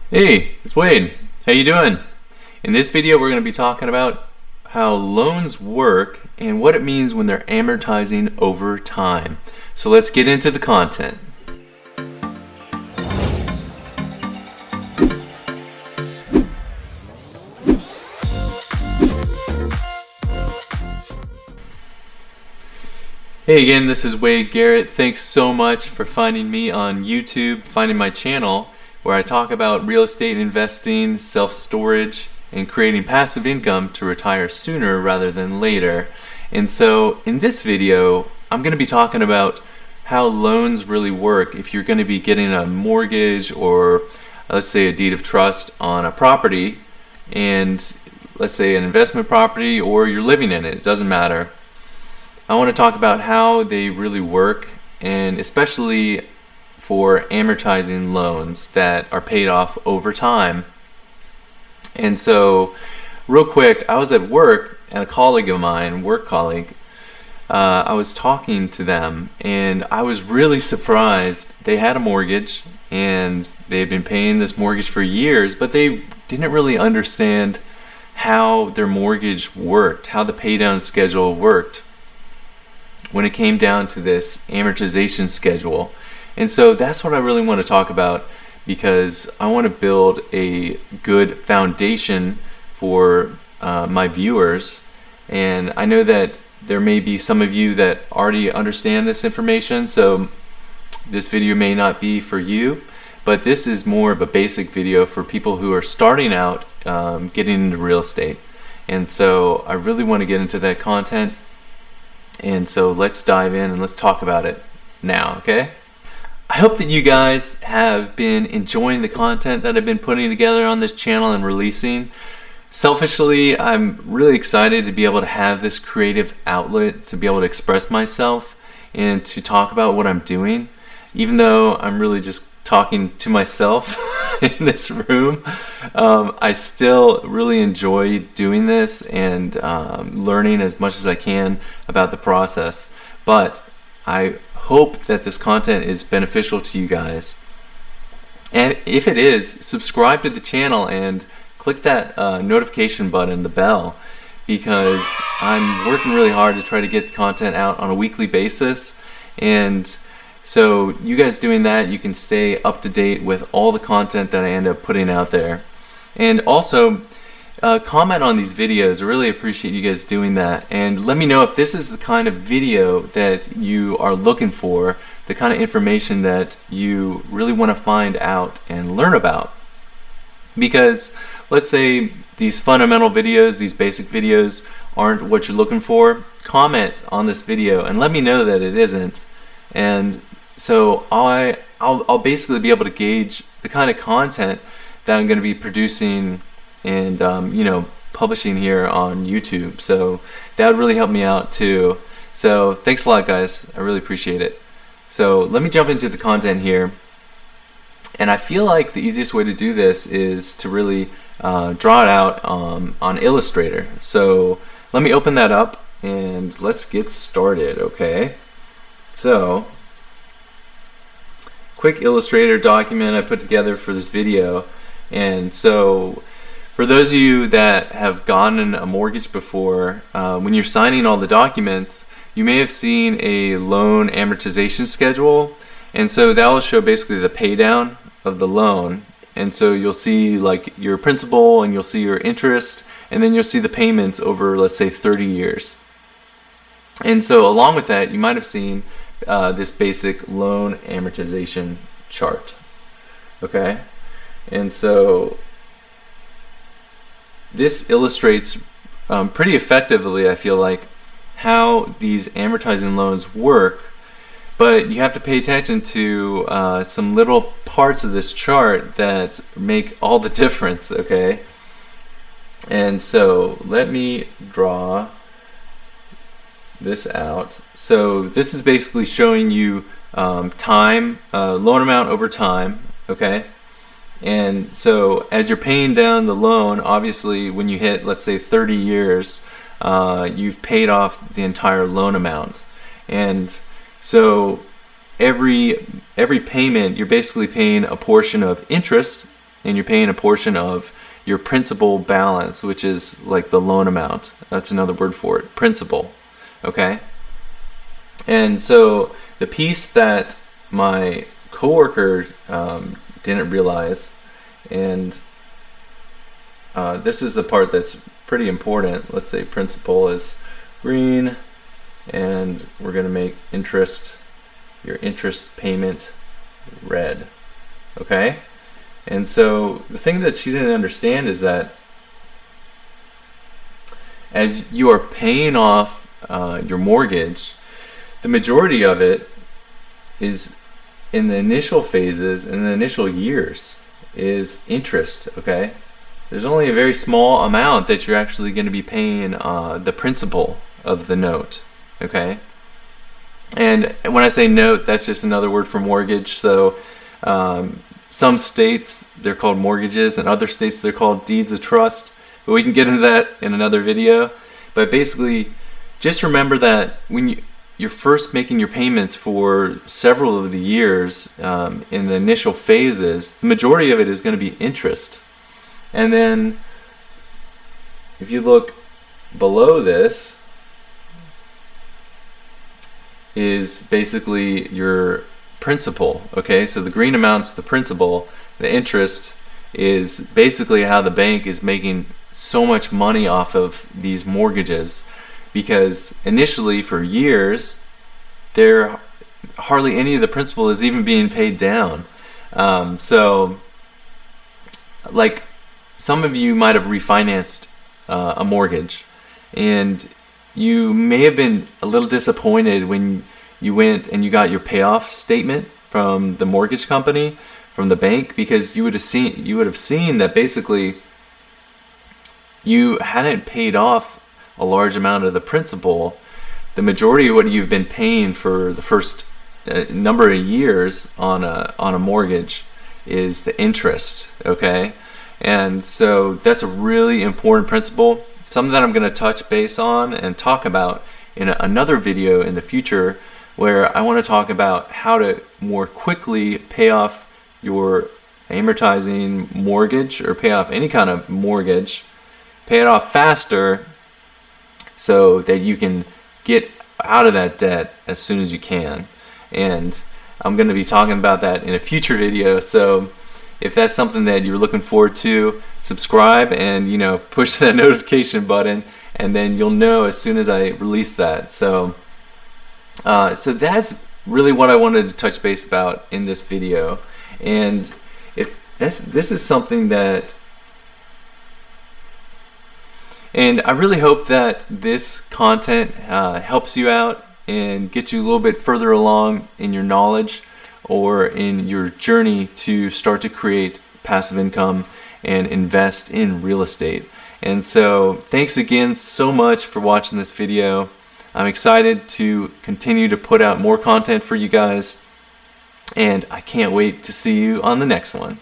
Hey, it's Wade. How you doing? In this video, we're going to be talking about how loans work and what it means when they're amortizing over time. So let's get into the content. Hey again, this is Wade Garrett. Thanks so much for finding me on YouTube, finding my channel where I talk about real estate investing, self-storage, and creating passive income to retire sooner rather than later. And so in this video, I'm going to be talking about how loans really work if you're going to be getting a mortgage or let's say a deed of trust on a property, and let's say an investment property, or you're living in it doesn't matter. I want to talk about how they really work, and especially for amortizing loans that are paid off over time. And so, real quick, I was at work and a colleague of mine, work colleague, I was talking to them and I was really surprised. They had a mortgage and they had been paying this mortgage for years, but they didn't really understand how their mortgage worked, how the paydown schedule worked when it came down to this amortization schedule. And so that's what I really want to talk about, because I want to build a good foundation for my viewers. And I know that there may be some of you that already understand this information, so this video may not be for you, but this is more of a basic video for people who are starting out getting into real estate. And so I really want to get into that content. And so let's dive in and let's talk about it now, okay? I hope that you guys have been enjoying the content that I've been putting together on this channel and releasing. Selfishly, I'm really excited to be able to have this creative outlet to be able to express myself and to talk about what I'm doing, even though I'm really just talking to myself in this room. I still really enjoy doing this and learning as much as I can about the process, but I hope that this content is beneficial to you guys. And if it is, subscribe to the channel and click that notification button, the bell, because I'm working really hard to try to get content out on a weekly basis. And so you guys doing that, you can stay up to date with all the content that I end up putting out there. And also, comment on these videos. I really appreciate you guys doing that. And let me know if this is the kind of video that you are looking for, the kind of information that you really want to find out and learn about. Because let's say these fundamental videos, these basic videos aren't what you're looking for, comment on this video and let me know that it isn't. And so I'll basically be able to gauge the kind of content that I'm going to be producing and publishing here on YouTube. So that would really help me out too. So thanks a lot, guys. I really appreciate it. So let me jump into the content here. And I feel like the easiest way to do this is to really draw it out on Illustrator. So let me open that up and let's get started, okay? So, quick Illustrator document I put together for this video. And so for those of you that have gotten a mortgage before, when you're signing all the documents, you may have seen a loan amortization schedule. And so that will show basically the pay down of the loan. And so you'll see like your principal and you'll see your interest, and then you'll see the payments over, let's say, 30 years. And so along with that, you might have seen this basic loan amortization chart. Okay? And so this illustrates pretty effectively, I feel like, how these amortizing loans work. But you have to pay attention to some little parts of this chart that make all the difference, okay? And so let me draw this out. So this is basically showing you time, loan amount over time, okay? And so as you're paying down the loan, obviously when you hit, let's say, 30 years, you've paid off the entire loan amount. And so every payment, you're basically paying a portion of interest, and you're paying a portion of your principal balance, which is like the loan amount. That's another word for it, principal. Okay? And so the piece that my coworker didn't realize, and this is the part that's pretty important. Let's say principal is green, and we're going to make your interest payment red. Okay? And so the thing that she didn't understand is that as you are paying off your mortgage, the majority of it is in the initial phases, in the initial years, is interest. Okay? There's only a very small amount that you're actually going to be paying the principal of the note. Okay? And when I say note, that's just another word for mortgage. So some states they're called mortgages, and other states they're called deeds of trust. But we can get into that in another video. But basically, just remember that when you're first making your payments for several of the years in the initial phases, the majority of it is going to be interest. And then if you look below this is basically your principal. Okay, so the green amount's the principal. The interest is basically how the bank is making so much money off of these mortgages, because initially for years there hardly any of the principal is even being paid down. So like some of you might have refinanced a mortgage, and you may have been a little disappointed when you went and you got your payoff statement from the mortgage company, from the bank, because you would have seen that basically you hadn't paid off a large amount of the principal. The majority of what you've been paying for the first number of years on a mortgage is the interest. Okay, and so that's a really important principle, something that I'm going to touch base on and talk about in another video in the future, where I want to talk about how to more quickly pay off your amortizing mortgage, or pay off any kind of mortgage, pay it off faster so that you can get out of that debt as soon as you can. And I'm going to be talking about that in a future video. So if that's something that you're looking forward to, subscribe and push that notification button, and then you'll know as soon as I release that. So that's really what I wanted to touch base about in this video. And if this is something that, and I really hope that this content helps you out and gets you a little bit further along in your knowledge or in your journey to start to create passive income and invest in real estate. And so thanks again so much for watching this video. I'm excited to continue to put out more content for you guys, and I can't wait to see you on the next one.